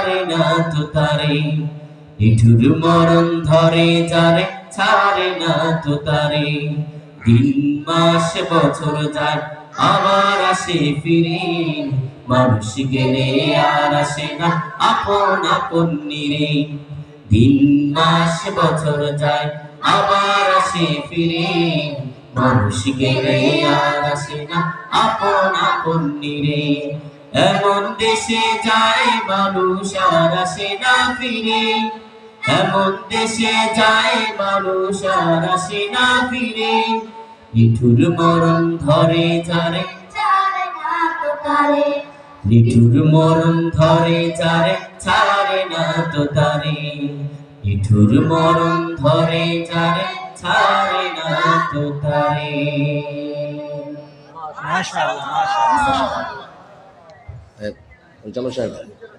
ছাড়ে না তো তারে, নিঠুর মরণ ধরে যারে ছাড়ে না তো তারে। দিন মাস বছর যায় আবার আসে ফিরে, মানুষ গেলে আর আসে না আপন আপন নিরে। দিন মাস বছর যায় আবার আসে ফিরে, মানুষ গেলে আর আসে না আপন আপন নিরে। এমন দেশে যায় মানুষ আর আসে না ফিরে, এমন দেশে যায় মানুষ আর আসে না ফিরে। নিঠুর মরণ ধরে যারে ছাড়ে না তো তারে, নিঠুর মরণ ধরে যারে ছাড়ে না তো তারে, নিঠুর মরণ ধরে যারে ছাড়ে না তো তারে। মাশাআল্লাহ মাশাআল্লাহ। পরিচালক সাহেব